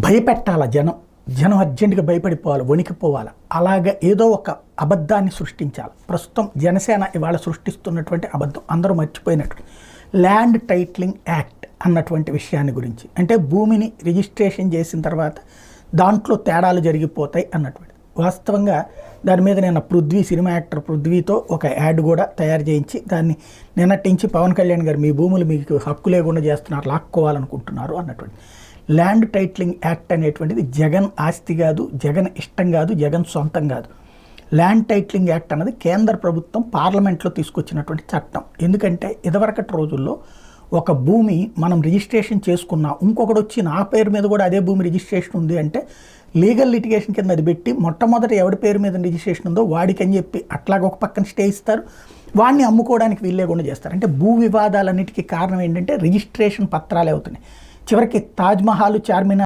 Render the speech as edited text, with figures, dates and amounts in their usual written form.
భయపెట్టాల జనం అర్జెంటుగా భయపడిపోవాలి, వణికిపోవాలి. అలాగ ఏదో ఒక అబద్ధాన్ని సృష్టించాలి. ప్రస్తుతం జనసేన ఇవాళ సృష్టిస్తున్నటువంటి అబద్ధం అందరూ మర్చిపోయినట్టు ల్యాండ్ టైటిలింగ్ యాక్ట్ అన్నటువంటి విషయాన్ని గురించి. అంటే భూమిని రిజిస్ట్రేషన్ చేసిన తర్వాత దాంట్లో తేడాలు జరిగిపోతాయి అన్నటువంటి. వాస్తవంగా దాని మీద నేను సినిమా యాక్టర్ పృథ్వీతో ఒక యాడ్ కూడా తయారు చేయించి దాన్ని నిన్నటించి పవన్ కళ్యాణ్ గారు మీ భూములు మీకు హక్కు లేకుండా చేస్తున్నారు, లాక్కోవాలనుకుంటున్నారు అన్నటువంటి. ల్యాండ్ టైటిలింగ్ యాక్ట్ అనేటువంటిది జగన్ ఆస్తి కాదు, జగన్ ఇష్టం కాదు, జగన్ సొంతం కాదు. ల్యాండ్ టైటిలింగ్ యాక్ట్ అన్నది కేంద్ర ప్రభుత్వం పార్లమెంట్లో తీసుకొచ్చినటువంటి చట్టం. ఎందుకంటే ఇదివరకటి రోజుల్లో ఒక భూమి మనం రిజిస్ట్రేషన్ చేసుకున్నా ఇంకొకటి వచ్చి నా పేరు మీద కూడా అదే భూమి రిజిస్ట్రేషన్ ఉంది అంటే లీగల్ లిటిగేషన్ కింద అది పెట్టి మొట్టమొదటి ఎవడి పేరు మీద రిజిస్ట్రేషన్ ఉందో వాడికి అని చెప్పి అట్లాగ ఒక పక్కన స్టే ఇస్తారు, వాడిని అమ్ముకోవడానికి వీళ్ళేకుండా చేస్తారు. అంటే భూ వివాదాలన్నిటికీ కారణం ఏంటంటే రిజిస్ట్రేషన్ పత్రాలే అవుతున్నాయి. చివరికి తాజ్మహల్, చార్మినార్